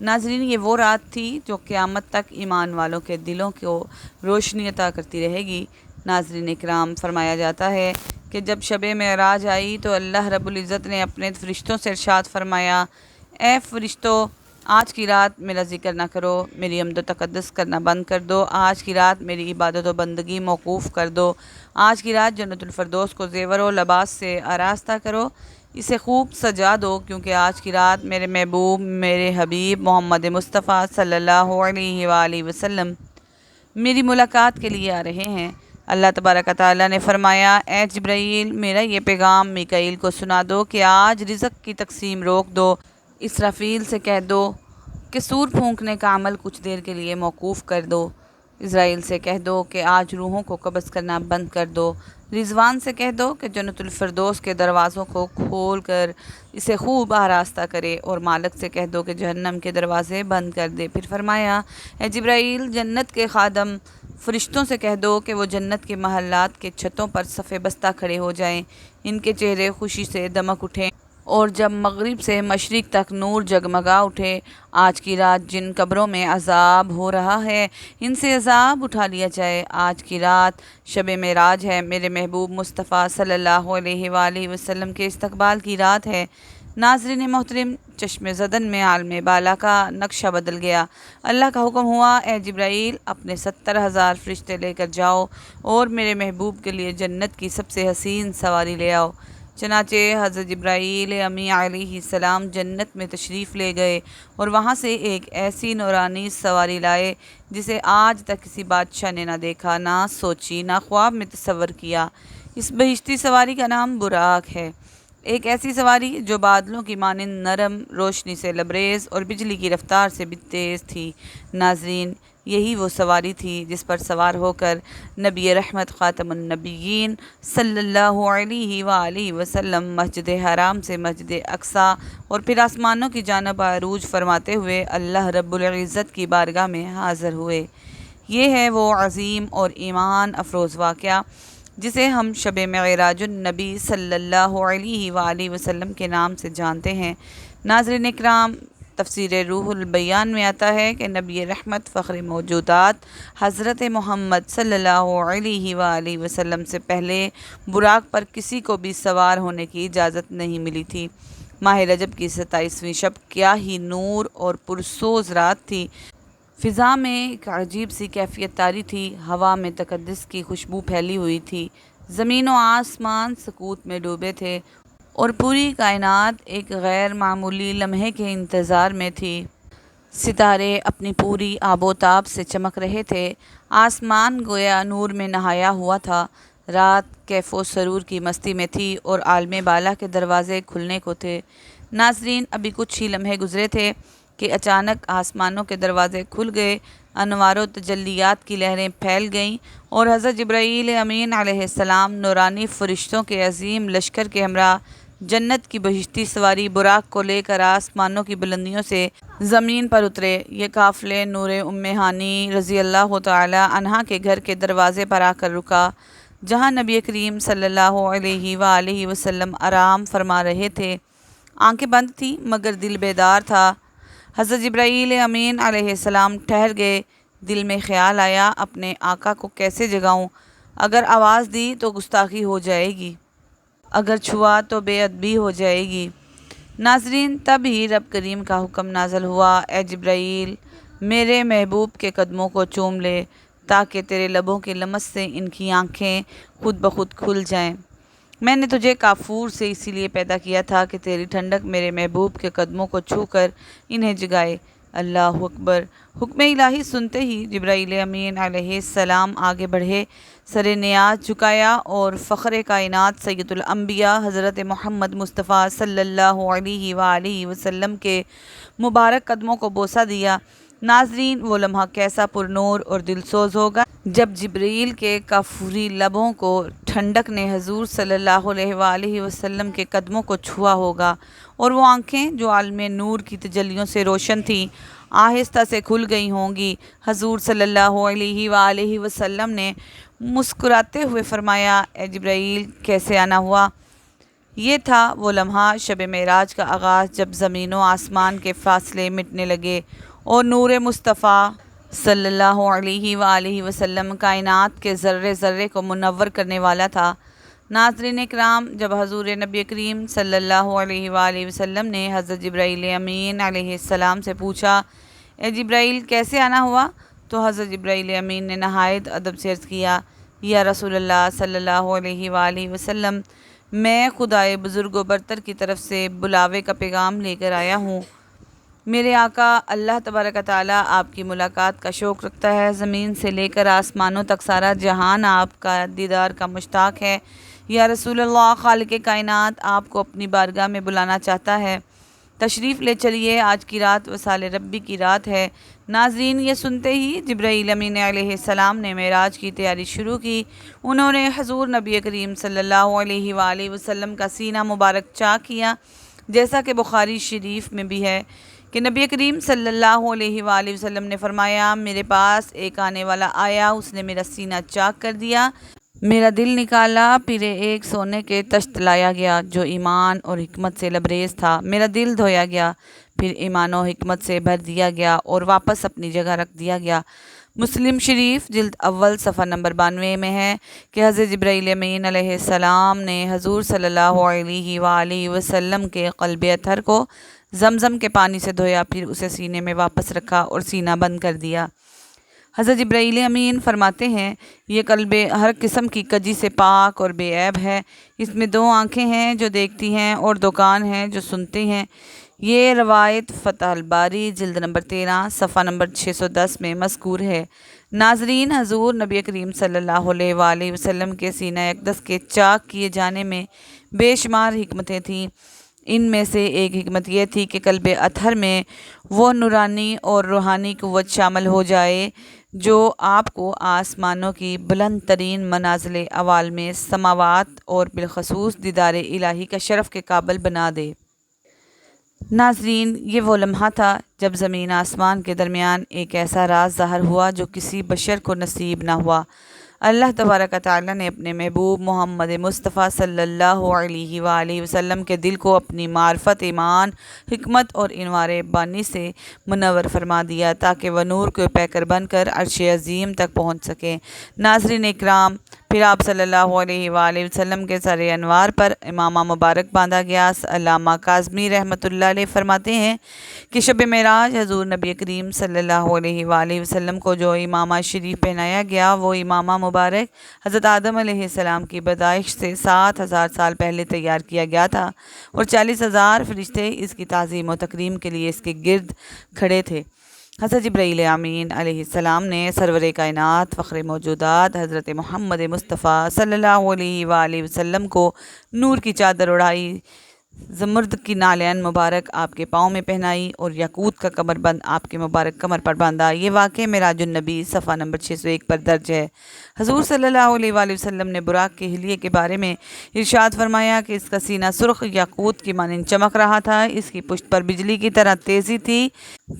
ناظرین، یہ وہ رات تھی جو قیامت تک ایمان والوں کے دلوں کو روشنی عطا کرتی رہے گی۔ ناظرین اکرام، فرمایا جاتا ہے کہ جب شب معراج آئی تو اللہ رب العزت نے اپنے فرشتوں سے ارشاد فرمایا، اے فرشتوں، آج کی رات میرا ذکر نہ کرو، میری حمد و تقدس کرنا بند کر دو، آج کی رات میری عبادت و بندگی موقوف کر دو، آج کی رات جنت الفردوس کو زیور و لباس سے آراستہ کرو، اسے خوب سجا دو، کیونکہ آج کی رات میرے محبوب، میرے حبیب محمد مصطفیٰ صلی اللہ علیہ وآلہ وسلم میری ملاقات کے لیے آ رہے ہیں۔ اللہ تبارک و تعالیٰ نے فرمایا، اے جبرائیل، میرا یہ پیغام میکائیل کو سنا دو کہ آج رزق کی تقسیم روک دو، اسرافیل سے کہہ دو کہ سور پھونکنے کا عمل کچھ دیر کے لیے موقوف کر دو، اسرائیل سے کہہ دو کہ آج روحوں کو قبض کرنا بند کر دو، رضوان سے کہہ دو کہ جنت الفردوس کے دروازوں کو کھول کر اسے خوب آراستہ کرے، اور مالک سے کہہ دو کہ جہنم کے دروازے بند کر دے۔ پھر فرمایا، اے جبرائیل، جنت کے خادم فرشتوں سے کہہ دو کہ وہ جنت کے محلات کے چھتوں پر صف بستہ کھڑے ہو جائیں، ان کے چہرے خوشی سے دمک اٹھیں، اور جب مغرب سے مشرق تک نور جگمگا اٹھے، آج کی رات جن قبروں میں عذاب ہو رہا ہے ان سے عذاب اٹھا لیا جائے۔ آج کی رات شب معراج ہے، میرے محبوب مصطفیٰ صلی اللہ علیہ وآلہ وسلم کے استقبال کی رات ہے۔ ناظرین محترم، چشم زدن میں عالم بالا کا نقشہ بدل گیا۔ اللہ کا حکم ہوا، اے جبرائیل، اپنے 70,000 فرشتے لے کر جاؤ اور میرے محبوب کے لیے جنت کی سب سے حسین سواری لے آؤ۔ چنانچہ حضرت جبرائیل امین علیہ السلام جنت میں تشریف لے گئے اور وہاں سے ایک ایسی نورانی سواری لائے جسے آج تک کسی بادشاہ نے نہ دیکھا، نہ سوچی، نہ خواب میں تصور کیا۔ اس بہشتی سواری کا نام براق ہے، ایک ایسی سواری جو بادلوں کی مانند نرم، روشنی سے لبریز اور بجلی کی رفتار سے بھی تیز تھی۔ ناظرین، یہی وہ سواری تھی جس پر سوار ہو کر نبی رحمت خاتم النبیین صلی اللہ علیہ وآلہ وسلم مسجد حرام سے مسجد اقصیٰ اور پھر آسمانوں کی جانب عروج فرماتے ہوئے اللہ رب العزت کی بارگاہ میں حاضر ہوئے۔ یہ ہے وہ عظیم اور ایمان افروز واقعہ جسے ہم شب معراج النبی صلی اللہ علیہ وآلہ وسلم کے نام سے جانتے ہیں۔ ناظرین اکرام، تفسیر روح البیان میں آتا ہے کہ نبی رحمت فخر موجودات حضرت محمد صلی اللہ علیہ وآلہ وسلم سے پہلے براق پر کسی کو بھی سوار ہونے کی اجازت نہیں ملی تھی۔ ماہ رجب کی 27ویں شب کیا ہی نور اور پرسوز رات تھی، فضا میں ایک عجیب سی کیفیت طاری تھی، ہوا میں تقدس کی خوشبو پھیلی ہوئی تھی، زمین و آسمان سکوت میں ڈوبے تھے اور پوری کائنات ایک غیر معمولی لمحے کے انتظار میں تھی۔ ستارے اپنی پوری آب و تاب سے چمک رہے تھے، آسمان گویا نور میں نہایا ہوا تھا، رات کیف و سرور کی مستی میں تھی اور عالم بالا کے دروازے کھلنے کو تھے۔ ناظرین، ابھی کچھ ہی لمحے گزرے تھے کہ اچانک آسمانوں کے دروازے کھل گئے، انوار و تجلیات کی لہریں پھیل گئیں اور حضرت جبرائیل امین علیہ السلام نورانی فرشتوں کے عظیم لشکر کے ہمراہ جنت کی بہشتی سواری براق کو لے کر آسمانوں کی بلندیوں سے زمین پر اترے۔ یہ قافلے نور ام ہانی رضی اللہ تعالی عنہا کے گھر کے دروازے پر آ کر رکا، جہاں نبی کریم صلی اللہ علیہ وآلہ وسلم آرام فرما رہے تھے۔ آنکھیں بند تھیں مگر دل بیدار تھا۔ حضرت جبرائیل امین علیہ السلام ٹھہر گئے، دل میں خیال آیا، اپنے آقا کو کیسے جگاؤں؟ اگر آواز دی تو گستاخی ہو جائے گی، اگر چھوا تو بے ادبی ہو جائے گی۔ ناظرین، تب ہی رب کریم کا حکم نازل ہوا، اے جبرائیل، میرے محبوب کے قدموں کو چوم لے تاکہ تیرے لبوں کے لمس سے ان کی آنکھیں خود بخود کھل جائیں۔ میں نے تجھے کافور سے اسی لیے پیدا کیا تھا کہ تیری ٹھنڈک میرے محبوب کے قدموں کو چھو کر انہیں جگائے۔ اللہ اکبر! حکم الہی سنتے ہی جبرائیل امین علیہ السلام آگے بڑھے، سر نیاز جھکایا اور فخر کائنات سید الانبیاء حضرت محمد مصطفیٰ صلی اللہ علیہ وآلہ وسلم کے مبارک قدموں کو بوسہ دیا۔ ناظرین، وہ لمحہ کیسا پر نور اور دلسوز ہوگا جب جبرائیل کے کافوری لبوں کو ٹھنڈک نے حضور صلی اللہ علیہ وآلہ وسلم کے قدموں کو چھوا ہوگا، اور وہ آنکھیں جو عالم نور کی تجلیوں سے روشن تھیں آہستہ سے کھل گئی ہوں گی۔ حضور صلی اللہ علیہ وآلہ وسلم نے مسکراتے ہوئے فرمایا، اے جبرائیل، کیسے آنا ہوا؟ یہ تھا وہ لمحہ شب معراج کا آغاز جب زمین و آسمان کے فاصلے مٹنے لگے اور نور مصطفیٰ صلی اللہ علیہ وآلہ وسلم کائنات کے ذرے ذرے کو منور کرنے والا تھا۔ ناظرین اکرام، جب حضور نبی کریم صلی اللہ علیہ وآلہ وسلم نے حضرت جبرائیل امین علیہ السلام سے پوچھا، اے جبرائیل کیسے آنا ہوا؟ تو حضرت جبرائیل امین نے نہایت ادب سے عرض کیا، یا رسول اللہ صلی اللہ علیہ وآلہ وسلم، میں خدائے بزرگ و برتر کی طرف سے بلاوے کا پیغام لے کر آیا ہوں۔ میرے آقا اللہ تبارک و تعالیٰ آپ کی ملاقات کا شوق رکھتا ہے۔ زمین سے لے کر آسمانوں تک سارا جہان آپ کا دیدار کا مشتاق ہے۔ یا رسول اللہ، خالق کائنات آپ کو اپنی بارگاہ میں بلانا چاہتا ہے، تشریف لے چلیے، آج کی رات وصال ربی کی رات ہے۔ ناظرین، یہ سنتے ہی جبرائیل امین علیہ السلام نے معراج کی تیاری شروع کی۔ انہوں نے حضور نبی کریم صلی اللہ علیہ وآلہ وسلم کا سینہ مبارک چاک کیا، جیسا کہ بخاری شریف میں بھی ہے کہ نبی کریم صلی اللہ علیہ وآلہ وسلم نے فرمایا، میرے پاس ایک آنے والا آیا، اس نے میرا سینہ چاک کر دیا، میرا دل نکالا، پھر ایک سونے کے تشت لایا گیا جو ایمان اور حکمت سے لبریز تھا، میرا دل دھویا گیا، پھر ایمان و حکمت سے بھر دیا گیا اور واپس اپنی جگہ رکھ دیا گیا۔ مسلم شریف جلد اول صفحہ نمبر 92 میں ہے کہ حضرت جبرائیل امین علیہ السلام نے حضور صلی اللہ علیہ وآلہ وسلم کے قلب اطہر کو زمزم کے پانی سے دھویا، پھر اسے سینے میں واپس رکھا اور سینہ بند کر دیا۔ حضرت جبرائیل امین فرماتے ہیں، یہ قلب ہر قسم کی کجی سے پاک اور بے عیب ہے، اس میں 2 آنکھیں ہیں جو دیکھتی ہیں اور 2 کان ہیں جو سنتے ہیں۔ یہ روایت فتح الباری جلد نمبر 13 صفحہ نمبر 610 میں مذکور ہے۔ ناظرین، حضور نبی کریم صلی اللہ علیہ وآلہ وسلم کے سینہ اقدس کے چاک کیے جانے میں بے شمار حکمتیں تھیں۔ ان میں سے ایک حکمت یہ تھی کہ قلب اطہر میں وہ نورانی اور روحانی قوت شامل ہو جائے جو آپ کو آسمانوں کی بلند ترین منازل اعوال میں سماوات اور بالخصوص دیدار الہی کا شرف کے قابل بنا دے۔ ناظرین، یہ وہ لمحہ تھا جب زمین آسمان کے درمیان ایک ایسا راز ظاہر ہوا جو کسی بشر کو نصیب نہ ہوا۔ اللہ تبارک و تعالیٰ نے اپنے محبوب محمد مصطفیٰ صلی اللہ علیہ وآلہ وسلم کے دل کو اپنی معرفت، ایمان، حکمت اور انوار بانی سے منور فرما دیا تاکہ وہ نور کے پیکر بن کر عرش عظیم تک پہنچ سکیں۔ ناظرین اکرام، پھر آپ صلی اللہ علیہ وآلہ وسلم کے سر انوار پر امامہ مبارک باندھا گیا۔ علامہ کاظمی رحمۃ اللہ علیہ فرماتے ہیں کہ شب معراج حضور نبی کریم صلی اللہ علیہ وآلہ وسلم کو جو امامہ شریف پہنایا گیا، وہ امامہ مبارک حضرت آدم علیہ السلام کی پیدائش سے 7000 سال پہلے تیار کیا گیا تھا اور 40,000 فرشتے اس کی تعظیم و تکریم کے لیے اس کے گرد کھڑے تھے۔ حضرت جبرائیل امین علیہ السلام نے سرور کائنات، فخر موجودات حضرت محمد مصطفیٰ صلی اللہ علیہ وآلہ وسلم کو نور کی چادر اڑائی، زمرد کی نالین مبارک آپ کے پاؤں میں پہنائی اور یاقوت کا کمر بند آپ کے مبارک کمر پر باندھا۔ یہ واقعہ معراج النبی صفحہ نمبر 601 پر درج ہے۔ حضور صلی اللہ علیہ وآلہ وسلم نے براق کے حلیے کے بارے میں ارشاد فرمایا کہ اس کا سینہ سرخ یاقوت کی مانند چمک رہا تھا، اس کی پشت پر بجلی کی طرح تیزی تھی،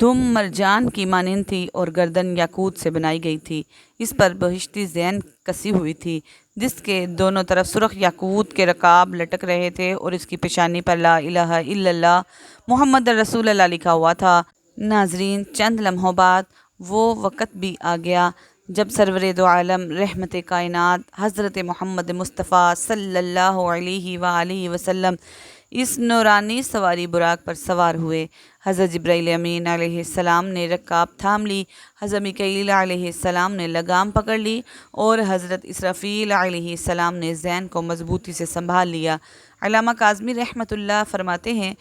دم مرجان کی مانند تھی اور گردن یاقوت سے بنائی گئی تھی، اس پر بہشتی زین کسی ہوئی تھی جس کے دونوں طرف سرخ یاقوت کے رکاب لٹک رہے تھے اور اس کی پیشانی پر لا الہ الا اللہ محمد رسول اللہ لکھا ہوا تھا۔ ناظرین، چند لمحوں بعد وہ وقت بھی آ گیا جب سرور دو عالم رحمت کائنات حضرت محمد مصطفیٰ صلی اللہ علیہ وآلہ وسلم اس نورانی سواری براق پر سوار ہوئے۔ حضرت جبرائیل امین علیہ السلام نے رکاب تھام لی، حضرت میکائیل علیہ السلام نے لگام پکڑ لی اور حضرت اسرافیل علیہ السلام نے زین کو مضبوطی سے سنبھال لیا۔ علامہ کاظمی رحمۃ اللہ فرماتے ہیں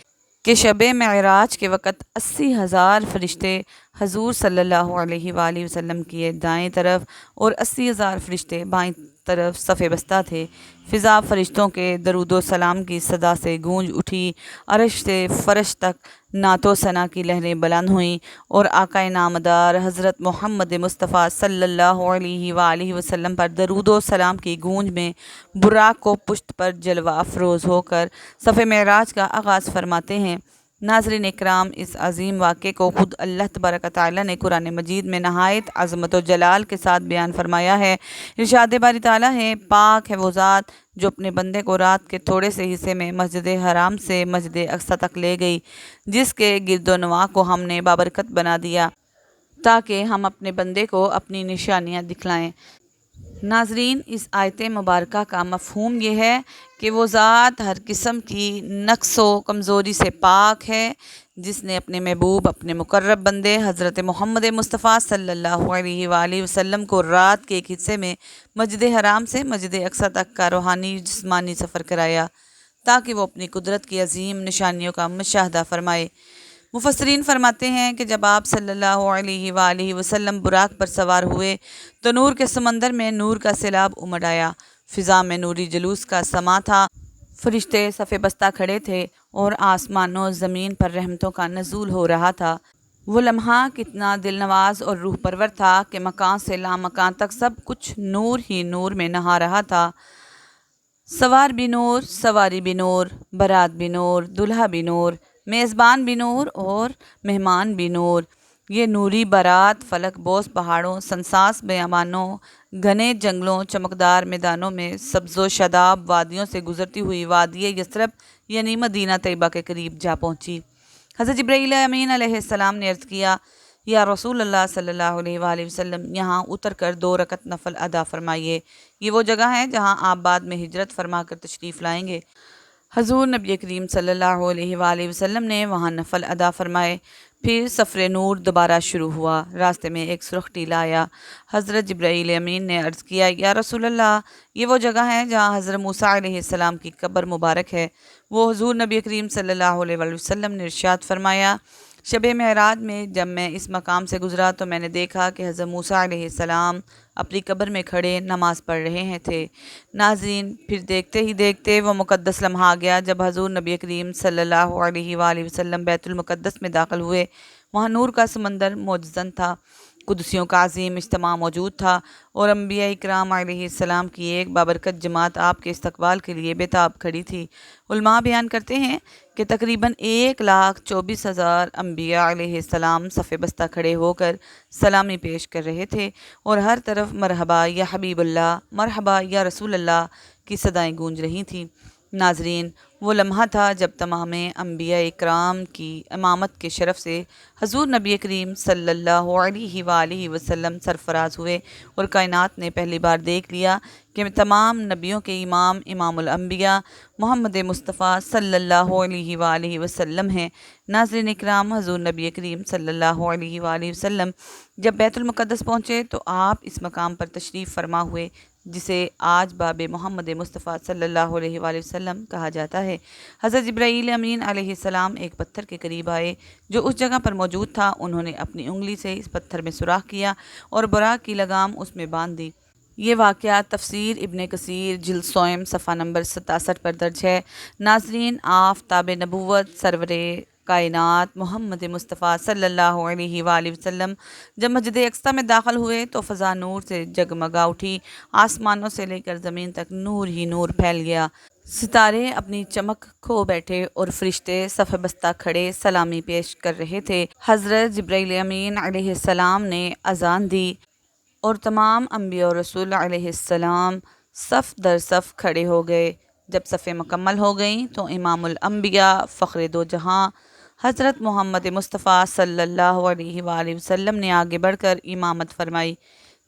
کہ شب معراج کے وقت 80,000 فرشتے حضور صلی اللہ علیہ وآلہ وسلم کی دائیں طرف اور 80,000 فرشتے بائیں طرف صف بستہ تھے۔ فضا فرشتوں کے درود و سلام کی صدا سے گونج اٹھی، عرش سے فرش تک نعت و ثنا کی لہریں بلند ہوئیں اور آقا نامدار حضرت محمد مصطفیٰ صلی اللہ علیہ وآلہ وسلم پر درود و سلام کی گونج میں براق کو پشت پر جلوہ افروز ہو کر صف معراج کا آغاز فرماتے ہیں۔ ناظرین اکرام، اس عظیم واقعے کو خود اللہ تبارک و تعالیٰ نے قرآن مجید میں نہایت عظمت و جلال کے ساتھ بیان فرمایا ہے۔ ارشاد باری تعالیٰ ہے، پاک ہے وہ ذات جو اپنے بندے کو رات کے تھوڑے سے حصے میں مسجد حرام سے مسجد اقصی تک لے گئی، جس کے گرد و نواح کو ہم نے بابرکت بنا دیا تاکہ ہم اپنے بندے کو اپنی نشانیاں دکھلائیں۔ ناظرین، اس آیت مبارکہ کا مفہوم یہ ہے کہ وہ ذات ہر قسم کی نقص و کمزوری سے پاک ہے، جس نے اپنے محبوب، اپنے مقرب بندے حضرت محمد مصطفیٰ صلی اللہ علیہ وآلہ وسلم کو رات کے ایک حصے میں مسجد حرام سے مسجد اقصی تک کا روحانی جسمانی سفر کرایا تاکہ وہ اپنی قدرت کی عظیم نشانیوں کا مشاہدہ فرمائے۔ مفسرین فرماتے ہیں کہ جب آپ صلی اللہ علیہ وآلہ وسلم براق پر سوار ہوئے تو نور کے سمندر میں نور کا سیلاب امڑ آیا، فضا میں نوری جلوس کا سما تھا، فرشتے صف بستہ کھڑے تھے اور آسمان و زمین پر رحمتوں کا نزول ہو رہا تھا۔ وہ لمحہ کتنا دل نواز اور روح پرور تھا کہ مکان سے لامکان تک سب کچھ نور ہی نور میں نہا رہا تھا۔ سوار بھی نور، سواری بھی نور، بارات بھی نور، دلہا بھی نور، میزبان بھی نور اور مہمان بھی نور۔ یہ نوری بارات فلک بوس پہاڑوں، سنساس بیابانوں، گھنے جنگلوں، چمکدار میدانوں میں سبز و شاداب وادیوں سے گزرتی ہوئی وادی یثرب یعنی مدینہ طیبہ کے قریب جا پہنچی۔ حضرت جبرائیل امین علیہ السلام نے عرض کیا، یا رسول اللہ صلی اللہ علیہ وآلہ وسلم، یہاں اتر کر 2 رکعت نفل ادا فرمائیے۔ یہ وہ جگہ ہے جہاں آپ بعد میں ہجرت فرما کر تشریف لائیں گے۔ حضور نبی کریم صلی اللہ علیہ وآلہ وسلم نے وہاں نفل ادا فرمائے۔ پھر سفر نور دوبارہ شروع ہوا۔ راستے میں ایک سرخ ٹیلا آیا۔ حضرت جبرائیل امین نے عرض کیا، یا رسول اللہ، یہ وہ جگہ ہے جہاں حضرت موسیٰ علیہ السلام کی قبر مبارک ہے۔ وہ حضور نبی کریم صلی اللہ علیہ وآلہ وسلم نے ارشاد فرمایا، شب معراج میں جب میں اس مقام سے گزرا تو میں نے دیکھا کہ حضرت موسیٰ علیہ السلام اپنی قبر میں کھڑے نماز پڑھ رہے تھے۔ ناظرین، پھر دیکھتے ہی دیکھتے وہ مقدس لمحہ آ گیا جب حضور نبی کریم صلی اللہ علیہ وآلہ وسلم بیت المقدس میں داخل ہوئے۔ وہاں نور کا سمندر موجزن تھا، قدسیوں کا عظیم اجتماع موجود تھا اور انبیاء اکرام علیہ السلام کی ایک بابرکت جماعت آپ کے استقبال کے لیے بے تاب کھڑی تھی۔ علماء بیان کرتے ہیں کہ تقریباً 1,24,000 انبیاء علیہ السلام صف بستہ کھڑے ہو کر سلامی پیش کر رہے تھے اور ہر طرف مرحبا یا حبیب اللہ، مرحبا یا رسول اللہ کی صدائیں گونج رہی تھیں۔ ناظرین، وہ لمحہ تھا جب تمام انبیاء اکرام کی امامت کے شرف سے حضور نبی کریم صلی اللہ علیہ وآلہ وسلم سرفراز ہوئے اور کائنات نے پہلی بار دیکھ لیا کہ تمام نبیوں کے امام، امام الانبیاء محمد مصطفیٰ صلی اللہ علیہ وآلہ وسلم ہیں۔ ناظرین اکرام، حضور نبی کریم صلی اللہ علیہ وآلہ وسلم جب بیت المقدس پہنچے تو آپ اس مقام پر تشریف فرما ہوئے جسے آج باب محمد مصطفیٰ صلی اللہ علیہ وآلہ وسلم کہا جاتا ہے۔ حضرت جبرائیل امین علیہ السلام ایک پتھر کے قریب آئے جو اس جگہ پر موجود تھا۔ انہوں نے اپنی انگلی سے اس پتھر میں سوراخ کیا اور براق کی لگام اس میں باندھ دی۔ یہ واقعہ تفسیر ابن کثیر جلد سوم صفحہ نمبر 67 پر درج ہے۔ ناظرین، آفتاب نبوت سرور کائنات محمد مصطفیٰ صلی اللہ علیہ وآلہ وسلم جب مسجد اقصی میں داخل ہوئے تو فضا نور سے جگمگا اٹھی، آسمانوں سے لے کر زمین تک نور ہی نور پھیل گیا، ستارے اپنی چمک کھو بیٹھے اور فرشتے صف بستہ کھڑے سلامی پیش کر رہے تھے۔ حضرت جبرائیل امین علیہ السلام نے اذان دی اور تمام انبیاء و رسول علیہ السلام صف در صف کھڑے ہو گئے۔ جب صفیں مکمل ہو گئیں تو امام الانبیاء فخر دو جہاں حضرت محمد مصطفیٰ صلی اللہ علیہ وآلہ وسلم نے آگے بڑھ کر امامت فرمائی۔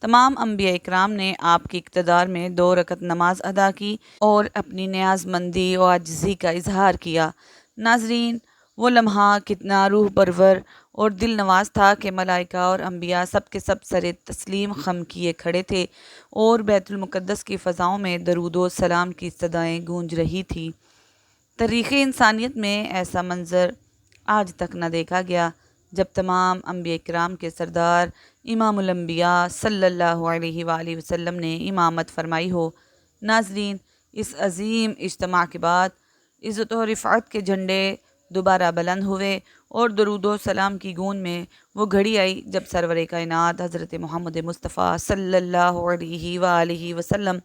تمام انبیاء اکرام نے آپ کی اقتدار میں 2 رکعت نماز ادا کی اور اپنی نیاز مندی و عاجزی کا اظہار کیا۔ ناظرین، وہ لمحہ کتنا روح پرور اور دل نواز تھا کہ ملائکہ اور انبیاء سب کے سب سر تسلیم خم کیے کھڑے تھے اور بیت المقدس کی فضاؤں میں درود و سلام کی صدائیں گونج رہی تھی۔ تاریخ انسانیت میں ایسا منظر آج تک نہ دیکھا گیا جب تمام انبیاء کرام کے سردار امام الانبیاء صلی اللہ علیہ وآلہ وسلم نے امامت فرمائی ہو۔ ناظرین، اس عظیم اجتماع کے بعد عزت و رفعت کے جھنڈے دوبارہ بلند ہوئے اور درود و سلام کی گونج میں وہ گھڑی آئی جب سرور کائنات حضرت محمد مصطفیٰ صلی اللہ علیہ وآلہ وسلم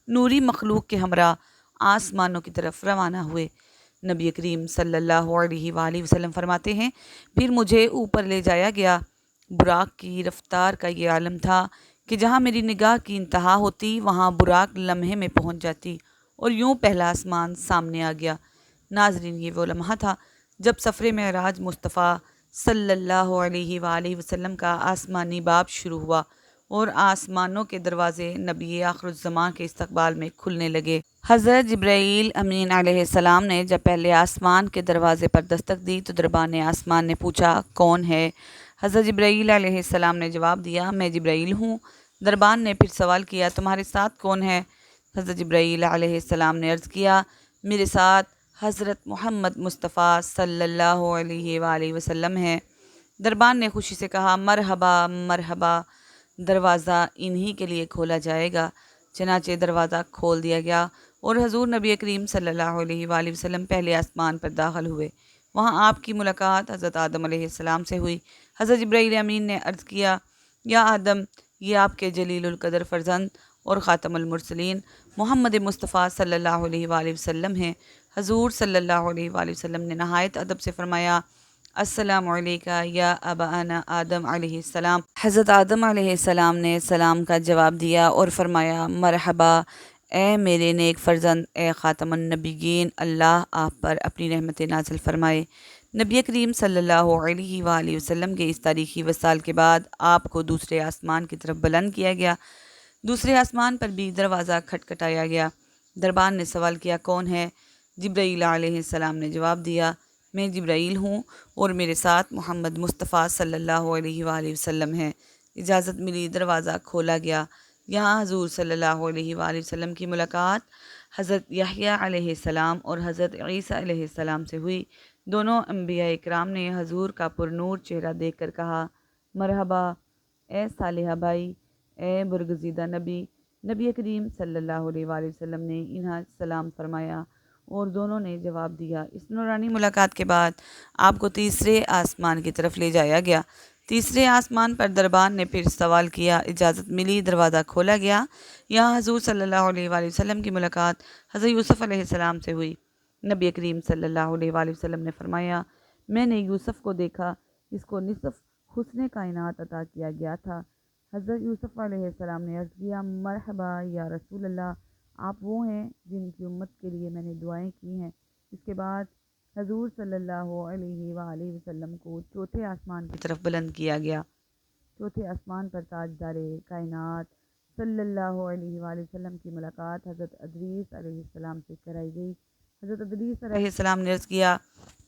نوری مخلوق کے ہمراہ آسمانوں کی طرف روانہ ہوئے۔ نبی کریم صلی اللہ علیہ وآلہ وسلم فرماتے ہیں، پھر مجھے اوپر لے جایا گیا۔ براق کی رفتار کا یہ عالم تھا کہ جہاں میری نگاہ کی انتہا ہوتی وہاں براق لمحے میں پہنچ جاتی، اور یوں پہلا آسمان سامنے آ گیا۔ ناظرین، یہ وہ لمحہ تھا جب سفر معراج مصطفیٰ صلی اللہ علیہ وآلہ وسلم کا آسمانی باب شروع ہوا اور آسمانوں کے دروازے نبی آخر الزمان کے استقبال میں کھلنے لگے۔ حضرت جبرائیل امین علیہ السلام نے جب پہلے آسمان کے دروازے پر دستک دی تو دربان آسمان نے پوچھا، کون ہے؟ حضرت جبرائیل علیہ السلام نے جواب دیا، میں جبرائیل ہوں۔ دربان نے پھر سوال کیا، تمہارے ساتھ کون ہے؟ حضرت جبرائیل علیہ السلام نے عرض کیا، میرے ساتھ حضرت محمد مصطفیٰ صلی اللہ علیہ وآلہ وسلم ہیں۔ دربان نے خوشی سے کہا، مرحبا مرحبا، دروازہ انہی کے لیے کھولا جائے گا۔ چنانچہ دروازہ کھول دیا گیا اور حضور نبی کریم صلی اللہ علیہ وآلہ وسلم پہلے آسمان پر داخل ہوئے۔ وہاں آپ کی ملاقات حضرت آدم علیہ السلام سے ہوئی۔ حضرت جبرائیل امین نے عرض کیا، یا آدم، یہ آپ کے جلیل القدر فرزند اور خاتم المرسلین محمد مصطفیٰ صلی اللہ علیہ وآلہ وسلم ہیں۔ حضور صلی اللہ علیہ وآلہ وسلم نے نہایت ادب سے فرمایا، السلام علیکہ یا ابانا آدم علیہ السلام۔ حضرت آدم علیہ السلام نے سلام کا جواب دیا اور فرمایا، مرحبا اے میرے نیک فرزند، اے خاتم النبیین، اللہ آپ پر اپنی رحمت نازل فرمائے۔ نبی کریم صلی اللہ علیہ وآلہ وسلم کے اس تاریخی وصال کے بعد آپ کو دوسرے آسمان کی طرف بلند کیا گیا۔ دوسرے آسمان پر بھی دروازہ کھٹکھٹایا گیا۔ دربان نے سوال کیا، کون ہے؟ جبرائیل علیہ السلام نے جواب دیا، میں جبرائیل ہوں اور میرے ساتھ محمد مصطفیٰ صلی اللہ علیہ وآلہ وسلم ہیں۔ اجازت ملی، دروازہ کھولا گیا۔ یہاں حضور صلی اللہ علیہ وآلہ وسلم کی ملاقات حضرت یحییٰ علیہ السلام اور حضرت عیسیٰ علیہ السلام سے ہوئی۔ دونوں انبیاء اکرام نے حضور کا پرنور چہرہ دیکھ کر کہا، مرحبا اے صالح بھائی، اے برگزیدہ نبی۔ نبی کریم صلی اللہ علیہ وآلہ وسلم نے انہیں سلام فرمایا اور دونوں نے جواب دیا۔ اس نورانی ملاقات کے بعد آپ کو تیسرے آسمان کی طرف لے جایا گیا۔ تیسرے آسمان پر دربان نے پھر سوال کیا، اجازت ملی، دروازہ کھولا گیا۔ یہاں حضور صلی اللہ علیہ وآلہ وسلم کی ملاقات حضرت یوسف علیہ السلام سے ہوئی۔ نبی کریم صلی اللہ علیہ وآلہ وسلم نے فرمایا، میں نے یوسف کو دیکھا جس کو نصف حسن کائنات عطا کیا گیا تھا۔ حضرت یوسف علیہ السلام نے عرض کیا، مرحبا یا رسول اللہ، آپ وہ ہیں جن کی امت کے لیے میں نے دعائیں کی ہیں۔ اس کے بعد حضور صلی اللہ علیہ وآلہ وسلم کو چوتھے آسمان کی طرف بلند کیا گیا۔ چوتھے آسمان پر تاجدار کائنات صلی اللہ علیہ وآلہ وسلم کی ملاقات حضرت ادریس علیہ السلام سے کرائی گئی۔ حضرت ادریس علیہ السلام نے عرض کیا،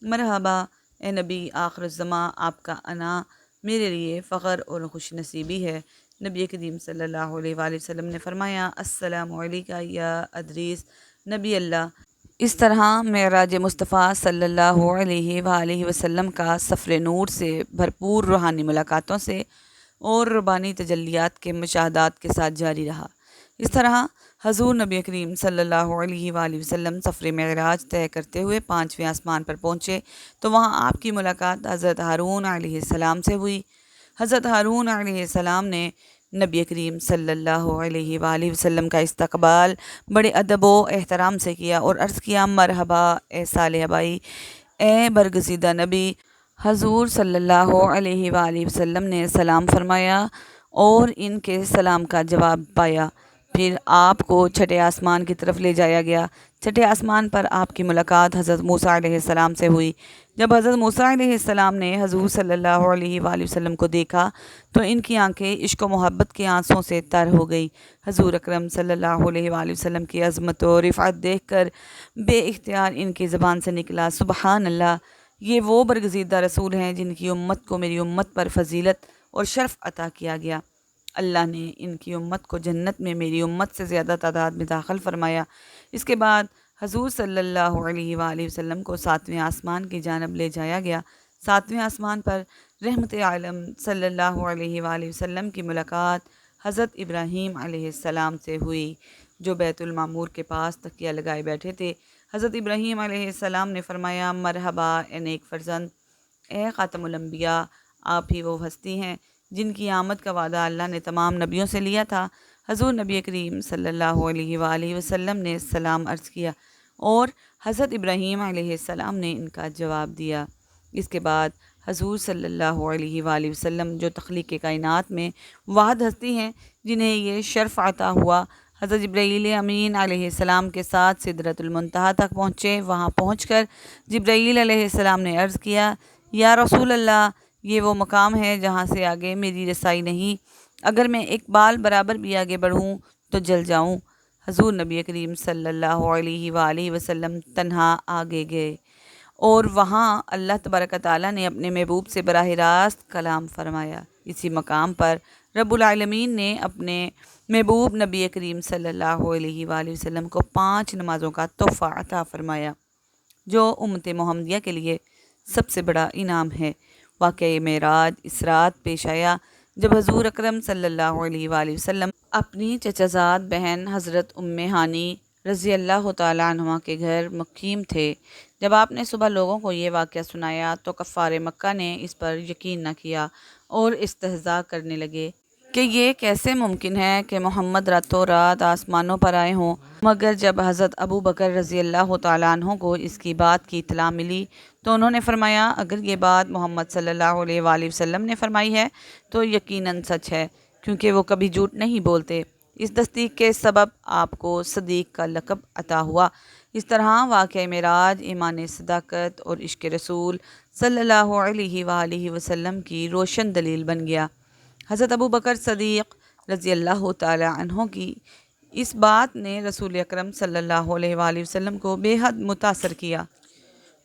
مرحبا اے نبی آخر الزماں، آپ کا آنا میرے لیے فخر اور خوش نصیبی ہے۔ نبی کریم صلی اللہ علیہ وآلہ وسلم نے فرمایا، السلام علیکہ یا ادریس نبی اللہ۔ اس طرح معراج مصطفیٰ صلی اللہ علیہ وآلہ وسلم کا سفر نور سے بھرپور روحانی ملاقاتوں سے اور ربانی تجلیات کے مشاہدات کے ساتھ جاری رہا۔ اس طرح حضور نبی کریم صلی اللہ علیہ وآلہ وسلم سفر معراج طے کرتے ہوئے 5ویں آسمان پر پہنچے تو وہاں آپ کی ملاقات حضرت ہارون علیہ السلام سے ہوئی۔ حضرت ہارون علیہ السلام نے نبی کریم صلی اللہ علیہ وآلہ وسلم کا استقبال بڑے ادب و احترام سے کیا اور عرض کیا، مرحبا اے صالح بھائی، اے برگزیدہ نبی۔ حضور صلی اللہ علیہ وآلہ وسلم نے سلام فرمایا اور ان کے سلام کا جواب پایا۔ پھر آپ کو چھٹے آسمان کی طرف لے جایا گیا۔ چھٹے آسمان پر آپ کی ملاقات حضرت موسیٰ علیہ السلام سے ہوئی۔ جب حضرت موسیٰ علیہ السلام نے حضور صلی اللہ علیہ وآلہ وسلم کو دیکھا تو ان کی آنکھیں عشق و محبت کے آنسوں سے تر ہو گئی۔ حضور اکرم صلی اللہ علیہ وآلہ وسلم کی عظمت و رفعت دیکھ کر بے اختیار ان کی زبان سے نکلا، سبحان اللہ، یہ وہ برگزیدہ رسول ہیں جن کی امت کو میری امت پر فضیلت اور شرف عطا کیا گیا۔ اللہ نے ان کی امت کو جنت میں میری امت سے زیادہ تعداد میں داخل فرمایا۔ اس کے بعد حضور صلی اللہ علیہ وآلہ وسلم کو 7ویں آسمان کی جانب لے جایا گیا۔ 7ویں آسمان پر رحمت عالم صلی اللہ علیہ وآلہ وسلم کی ملاقات حضرت ابراہیم علیہ السلام سے ہوئی، جو بیت المعمور کے پاس تکیہ لگائے بیٹھے تھے۔ حضرت ابراہیم علیہ السلام نے فرمایا، مرحبا اے نیک فرزند، اے خاتم الانبیاء، آپ ہی وہ ہستی ہیں جن کی آمد کا وعدہ اللہ نے تمام نبیوں سے لیا تھا۔ حضور نبی کریم صلی اللہ علیہ وآلہ وسلم نے سلام عرض کیا اور حضرت ابراہیم علیہ السلام نے ان کا جواب دیا۔ اس کے بعد حضور صلی اللہ علیہ وآلہ وسلم جو تخلیق کائنات میں واحد ہستی ہیں جنہیں یہ شرف عطا ہوا، حضرت جبرائیل امین علیہ السلام کے ساتھ سدرۃ المنتہا تک پہنچے۔ وہاں پہنچ کر جبرائیل علیہ السلام نے عرض کیا، یا رسول اللہ، یہ وہ مقام ہے جہاں سے آگے میری رسائی نہیں، اگر میں ایک بال برابر بھی آگے بڑھوں تو جل جاؤں۔ حضور نبی کریم صلی اللہ علیہ وآلہ وسلم تنہا آگے گئے اور وہاں اللہ تبارک و تعالیٰ نے اپنے محبوب سے براہ راست کلام فرمایا۔ اسی مقام پر رب العالمین نے اپنے محبوب نبی کریم صلی اللہ علیہ وآلہ وسلم کو 5 نمازوں کا تحفہ عطا فرمایا، جو امت محمدیہ کے لیے سب سے بڑا انعام ہے۔ واقعہ معراج اس رات پیش آیا جب حضور اکرم صلی اللہ علیہ وآلہ وسلم اپنی چچا زاد بہن حضرت ام ہانی رضی اللہ تعالیٰ عنہ کے گھر مقیم تھے۔ جب آپ نے صبح لوگوں کو یہ واقعہ سنایا تو کفار مکہ نے اس پر یقین نہ کیا اور استہزاء کرنے لگے کہ یہ کیسے ممکن ہے کہ محمد راتوں رات آسمانوں پر آئے ہوں۔ مگر جب حضرت ابو بکر رضی اللہ تعالیٰ عنہ کو اس کی بات کی اطلاع ملی تو انہوں نے فرمایا، اگر یہ بات محمد صلی اللہ علیہ وآلہ وسلم نے فرمائی ہے تو یقیناً سچ ہے، کیونکہ وہ کبھی جھوٹ نہیں بولتے۔ اس تصدیق کے سبب آپ کو صدیق کا لقب عطا ہوا۔ اس طرح واقعہ معراج ایمان صداقت اور عشق رسول صلی اللہ علیہ وآلہ وسلم کی روشن دلیل بن گیا۔ حضرت ابو بکر صدیق رضی اللہ تعالی عنہ کی اس بات نے رسول اکرم صلی اللہ علیہ وآلہ وسلم کو بے حد متاثر کیا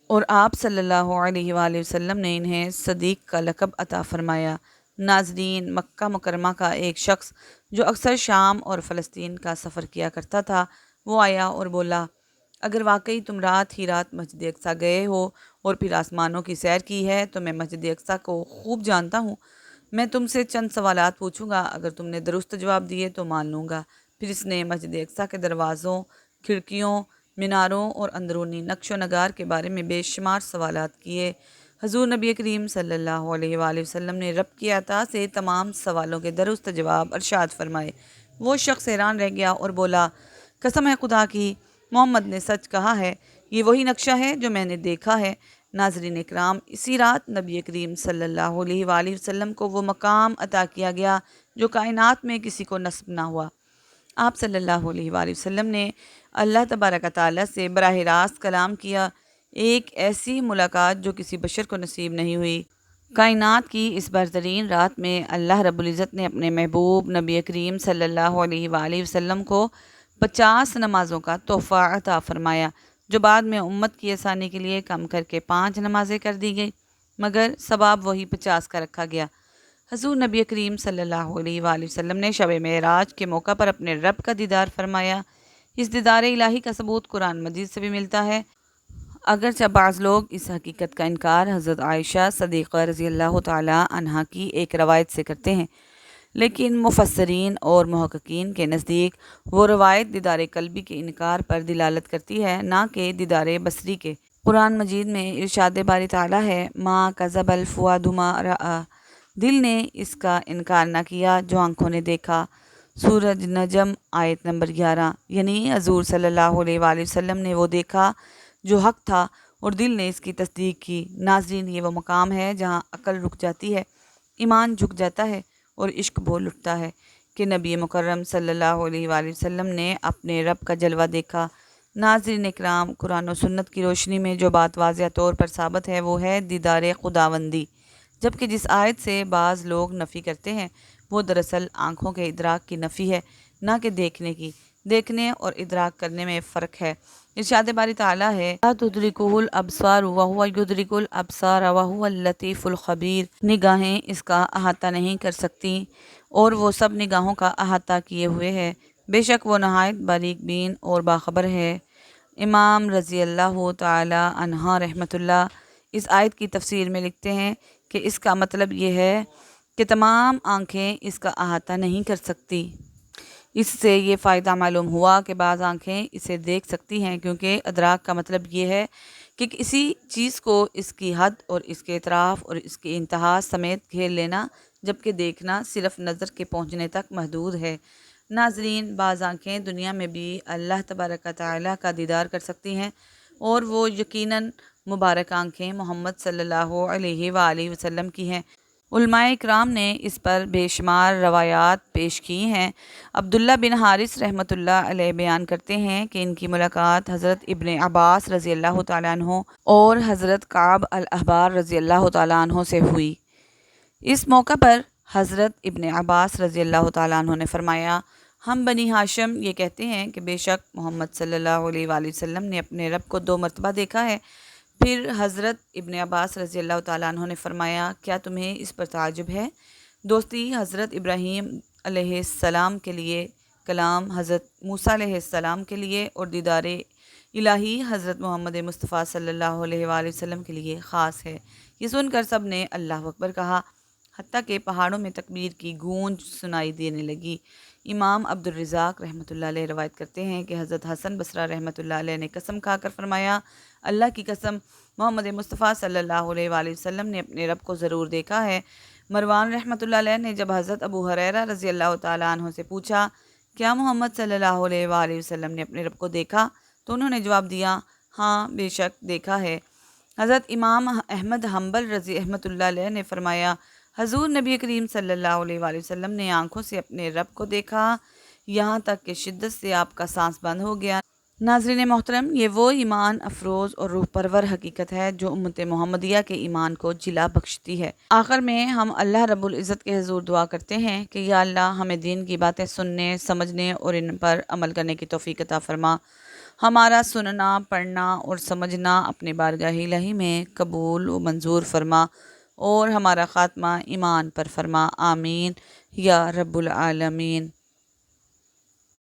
اور آپ صلی اللہ علیہ وآلہ وسلم نے انہیں صدیق کا لقب عطا فرمایا۔ ناظرین، مکہ مکرمہ کا ایک شخص جو اکثر شام اور فلسطین کا سفر کیا کرتا تھا، وہ آیا اور بولا، اگر واقعی تم رات ہی رات مسجد اقصیٰ گئے ہو اور پھر آسمانوں کی سیر کی ہے تو میں مسجد اقصیٰ کو خوب جانتا ہوں۔ میں تم سے چند سوالات پوچھوں گا، اگر تم نے درست جواب دیے تو مان لوں گا۔ پھر اس نے مسجد اقصیٰ کے دروازوں، کھڑکیوں، میناروں اور اندرونی نقش و نگار کے بارے میں بے شمار سوالات کیے۔ حضور نبی کریم صلی اللہ علیہ وآلہ وسلم نے رب کی عطا سے تمام سوالوں کے درست جواب ارشاد فرمائے۔ وہ شخص حیران رہ گیا اور بولا، قسم ہے خدا کی، محمد نے سچ کہا ہے، یہ وہی نقشہ ہے جو میں نے دیکھا ہے۔ ناظرین اکرام، اسی رات نبی کریم صلی اللہ علیہ وآلہ وسلم کو وہ مقام عطا کیا گیا جو کائنات میں کسی کو نصیب نہ ہوا۔ آپ صلی اللہ علیہ وآلہ وسلم نے اللہ تبارک تعالیٰ سے براہ راست کلام کیا، ایک ایسی ملاقات جو کسی بشر کو نصیب نہیں ہوئی۔ کائنات کی اس برترین رات میں اللہ رب العزت نے اپنے محبوب نبی کریم صلی اللہ علیہ وآلہ وسلم کو 50 نمازوں کا تحفہ عطا فرمایا، جو بعد میں امت کی آسانی کے لیے کم کر کے 5 نمازیں کر دی گئی، مگر ثواب وہی 50 کا رکھا گیا۔ حضور نبی کریم صلی اللہ علیہ وآلہ وسلم نے شب معراج کے موقع پر اپنے رب کا دیدار فرمایا۔ اس دیدار الہی کا ثبوت قرآن مجید سے بھی ملتا ہے، اگرچہ بعض لوگ اس حقیقت کا انکار حضرت عائشہ صدیقہ رضی اللہ تعالی عنہا کی ایک روایت سے کرتے ہیں، لیکن مفسرین اور محققین کے نزدیک وہ روایت دیدار قلبی کے انکار پر دلالت کرتی ہے، نہ کہ دیدار بصری کے۔ قرآن مجید میں ارشاد باری تعالیٰ ہے، ما کذب الفؤاد ما رأى، دل نے اس کا انکار نہ کیا جو آنکھوں نے دیکھا۔ سورج نجم آیت نمبر 11، یعنی حضور صلی اللہ علیہ وآلہ وسلم نے وہ دیکھا جو حق تھا اور دل نے اس کی تصدیق کی۔ ناظرین، یہ وہ مقام ہے جہاں عقل رک جاتی ہے، ایمان جھک جاتا ہے اور عشق بول اٹھتا ہے کہ نبی مکرم صلی اللہ علیہ وآلہ وسلم نے اپنے رب کا جلوہ دیکھا۔ ناظرین اکرام، قرآن و سنت کی روشنی میں جو بات واضح طور پر ثابت ہے وہ ہے دیدار خداوندی، جبکہ جس آیت سے بعض لوگ نفی کرتے ہیں وہ دراصل آنکھوں کے ادراک کی نفی ہے، نہ کہ دیکھنے کی۔ دیکھنے اور ادراک کرنے میں فرق ہے۔ ارشاد باری تعالیٰ ہے، لا تدرکہ الابصار وہو یدرک الابصار وہو اللطیف الخبیر، نگاہیں اس کا احاطہ نہیں کر سکتی اور وہ سب نگاہوں کا احاطہ کیے ہوئے ہے، بے شک وہ نہایت باریک بین اور باخبر ہے۔ امام رضی اللہ تعالی عنہ رحمۃ اللہ اس آیت کی تفسیر میں لکھتے ہیں کہ اس کا مطلب یہ ہے کہ تمام آنکھیں اس کا احاطہ نہیں کر سکتی۔ اس سے یہ فائدہ معلوم ہوا کہ بعض آنکھیں اسے دیکھ سکتی ہیں، کیونکہ ادراک کا مطلب یہ ہے کہ کسی چیز کو اس کی حد اور اس کے اطراف اور اس کی انتہا سمیت گھیر لینا، جبکہ دیکھنا صرف نظر کے پہنچنے تک محدود ہے۔ ناظرین، بعض آنکھیں دنیا میں بھی اللہ تبارک و تعالیٰ کا دیدار کر سکتی ہیں، اور وہ یقیناً مبارک آنکھیں محمد صلی اللہ علیہ وآلہ وسلم کی ہیں۔ علماء اکرام نے اس پر بے شمار روایات پیش کی ہیں۔ عبداللہ بن حارث رحمۃ اللہ علیہ بیان کرتے ہیں کہ ان کی ملاقات حضرت ابن عباس رضی اللہ تعالیٰ عنہ اور حضرت کعب الاحبار رضی اللہ تعالیٰ عنہ سے ہوئی۔ اس موقع پر حضرت ابن عباس رضی اللہ تعالیٰ عنہ نے فرمایا، ہم بنی ہاشم یہ کہتے ہیں کہ بے شک محمد صلی اللہ علیہ وآلہ وسلم نے اپنے رب کو 2 مرتبہ دیکھا ہے۔ پھر حضرت ابن عباس رضی اللہ تعالیٰ عنہ نے فرمایا، کیا تمہیں اس پر تعجب ہے؟ دوستی حضرت ابراہیم علیہ السلام کے لیے، کلام حضرت موسیٰ علیہ السلام کے لیے، اور دیدار الہی حضرت محمد مصطفیٰ صلی اللہ علیہ وآلہ وسلم کے لیے خاص ہے۔ یہ سن کر سب نے اللہ اکبر کہا، حتیٰ کہ پہاڑوں میں تکبیر کی گونج سنائی دینے لگی۔ امام عبد الرزاق رحمۃ اللہ علیہ روایت کرتے ہیں کہ حضرت حسن بصری رحمۃ اللہ علیہ نے قسم کھا کر فرمایا، اللہ کی قسم، محمد مصطفیٰ صلی اللہ علیہ وآلہ وسلم نے اپنے رب کو ضرور دیکھا ہے۔ مروان رحمۃ اللہ علیہ نے جب حضرت ابو ہریرہ رضی اللہ تعالیٰ عنہ سے پوچھا، کیا محمد صلی اللہ علیہ وآلہ وسلم نے اپنے رب کو دیکھا؟ تو انہوں نے جواب دیا، ہاں بے شک دیکھا ہے۔ حضرت امام احمد حنبل رضی رحمۃ اللہ علیہ نے فرمایا، حضور نبی کریم صلی اللہ علیہ وآلہ وسلم نے آنکھوں سے اپنے رب کو دیکھا، یہاں تک کہ شدت سے آپ کا سانس بند ہو گیا۔ ناظرین محترم، یہ وہ ایمان افروز اور روح پرور حقیقت ہے جو امت محمدیہ کے ایمان کو جلا بخشتی ہے۔ آخر میں ہم اللہ رب العزت کے حضور دعا کرتے ہیں کہ یا اللہ ہمیں دین کی باتیں سننے، سمجھنے اور ان پر عمل کرنے کی توفیق عطا فرما۔ ہمارا سننا، پڑھنا اور سمجھنا اپنے بارگاہ الہی میں قبول و منظور فرما، اور ہمارا خاتمہ ایمان پر فرما، آمین یا رب العالمین۔